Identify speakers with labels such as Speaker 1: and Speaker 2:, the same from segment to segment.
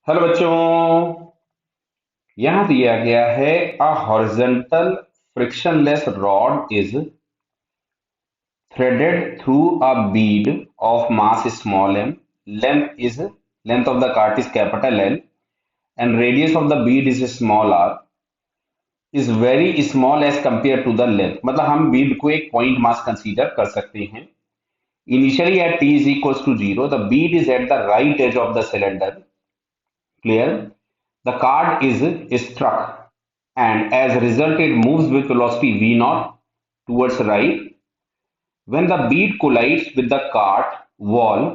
Speaker 1: Hello बच्चों। यहां दिया गया है a horizontal frictionless rod is threaded through a bead of mass small m. Length of the cart is capital L and radius of the bead is small r. Is very small as compared to the length. मतलब हम बीड को एक point mass consider कर सकते हैं. Initially at t is equals to 0, the bead is at the right edge of the cylinder. Clear? The card is struck, and as a result, it moves with velocity v naught towards right. When the bead collides with the cart wall,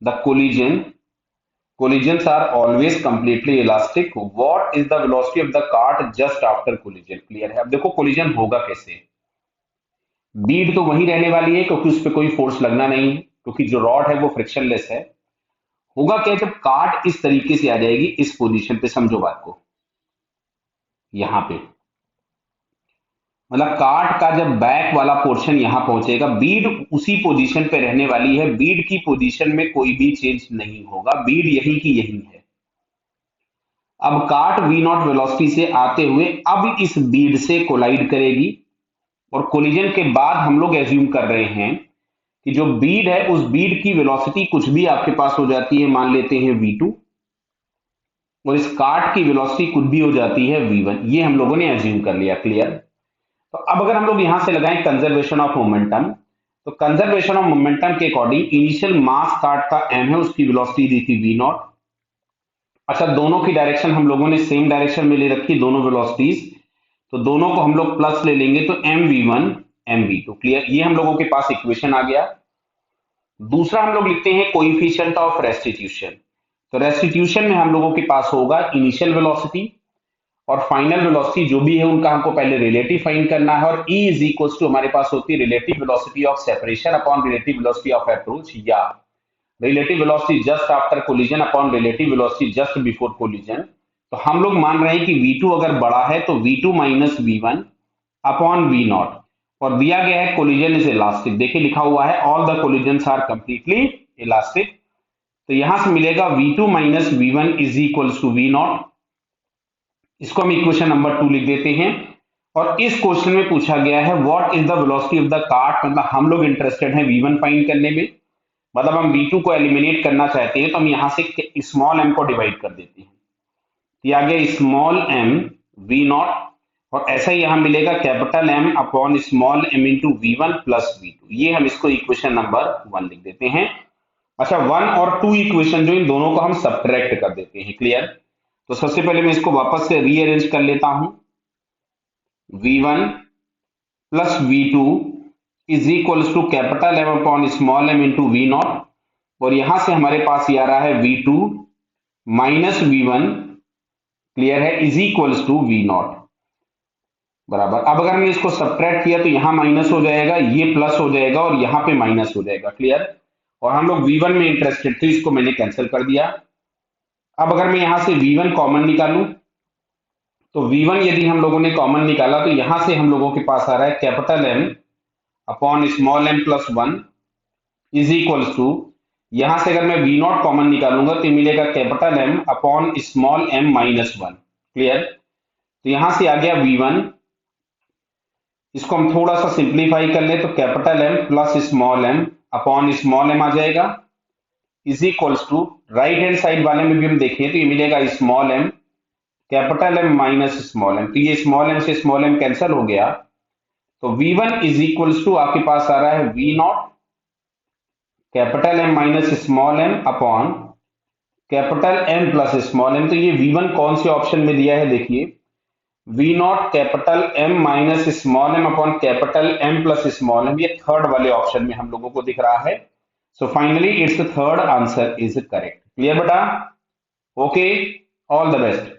Speaker 1: the collisions are always completely elastic. What is the velocity of the cart just after collision? Clear है. अब देखो collision होगा कैसे. बीड तो वहीं रहने वाली है क्योंकि उस पर कोई फोर्स लगना नहीं है, क्योंकि जो रॉड है वो फ्रिक्शनलेस है. होगा क्या जब कार्ट इस तरीके से आ जाएगी इस पोजीशन पे, समझो बात को. यहां पे मतलब कार्ट का जब बैक वाला पोर्शन यहां पहुंचेगा, बीड उसी पोजीशन पे रहने वाली है. बीड की पोजीशन में कोई भी चेंज नहीं होगा, बीड यही की यही है. अब कार्ट वी नॉट वेलोसिटी से आते हुए अब इस बीड से कोलाइड करेगी, और कोलिजन के बाद हम लोग एज्यूम कर रहे हैं कि जो बीड है उस बीड की वेलोसिटी कुछ भी आपके पास हो जाती है, मान लेते हैं v2, और इस कार्ट की वेलोसिटी कुछ भी हो जाती है v1. ये हम लोगों ने एज्यूम कर लिया. क्लियर. तो अब अगर हम लोग यहां से लगाएं कंजर्वेशन ऑफ मोमेंटम, तो कंजर्वेशन ऑफ मोमेंटम के अकॉर्डिंग इनिशियल मास कार्ट का एम है, उसकी वेलोसिटी दी थी वी नॉट. अच्छा, दोनों की डायरेक्शन हम लोगों ने सेम डायरेक्शन में ले रखी, दोनों वेलोसिटीज, तो दोनों को हम लोग प्लस ले लेंगे तो M V one M V two. Clear. ये हम लोगों के पास इक्वेशन आ गया. दूसरा हम लोग लिखते हैं कोइफिशिएंट ऑफ रेस्टिट्यूशन. तो रेस्टिट्यूशन में हम लोगों के पास होगा इनिशियल वेलोसिटी और फाइनल वेलोसिटी जो भी है उनका हमको पहले रिलेटिव फाइंड करना है, और E इज इक्वल टू हमारे पास होती है relative velocity of separation upon relative velocity of approach, या relative velocity just after collision upon relative velocity just before collision. तो हम लोग मान रहे हैं कि V2 अगर बड़ा है तो V2 minus V1 upon V naught, और दिया गया है कोलिजन इज इलास्टिक. देखिए लिखा हुआ है all the collisions are completely elastic. तो यहां से मिलेगा V2 minus V1 is equal to V naught. इसको हम इक्वेशन नंबर 2 लिख देते हैं. और इस क्वेश्चन में पूछा गया है what is the velocity of the cart. मतलब हम लोग इंटरेस्टेड हैं V1 फाइंड करने में, मतलब हम V2 को एलिमिनेट करना चाहते हैं, तो हम यहां से स्मॉल m को डिवाइड कर देते हैं. ये आ गया स्मॉल m V नॉट, और ऐसा ही यहां मिलेगा capital M upon small m into V1 plus V2. ये हम इसको इक्वेशन नंबर 1 लिख देते हैं. अच्छा, 1 और 2 इक्वेशन जो इन दोनों को हम सब्ट्रैक्ट कर देते हैं. क्लियर. तो सबसे पहले मैं इसको वापस से रीअरेंज कर लेता हूं. V1 plus V2 is equal to capital M upon small m into V naught, और यहां से हमारे पास ये आ रहा है V2 माइनस V1. क्लियर है. Is equal to V naught बराबर. अब अगर हमने इसको सब्ट्रैक्ट किया तो यहां माइनस हो जाएगा, ये प्लस हो जाएगा, और यहां पे माइनस हो जाएगा. क्लियर. और हम लोग V1 में इंटरेस्टेड थे, इसको मैंने कैंसिल कर दिया. अब अगर मैं यहां से V1 कॉमन निकालूं, तो V1 यदि हम लोगों ने कॉमन निकाला तो यहां से हम लोगों के पास आ रहा है capital M upon small m plus 1 is equal to, यहां से अगर मैं V नॉट कॉमन निकालूंगा तो मिलेगा capital M upon small m minus 1. Clear. तो यहां से आ गया V1. इसको हम थोड़ा सा सिंप्लीफाई कर ले तो capital M plus small m upon small m आ जाएगा, is equals to right hand side वाले में भी हम देखें तो ये मिलेगा small m capital M minus small m. तो ये स्मॉल m से स्मॉल m कैंसिल हो गया, तो V1 इज इक्वल्स टू आपके पास आ रहा है V not capital M minus small m upon capital M plus small m. तो ये V1 कौन से ऑप्शन में दिया है, देखिए V not capital M minus small m upon capital M plus small m, ये थर्ड वाले ऑप्शन में हम लोगों को दिख रहा है. So finally it's the third answer is correct. Clear बेटा. Okay, all the best.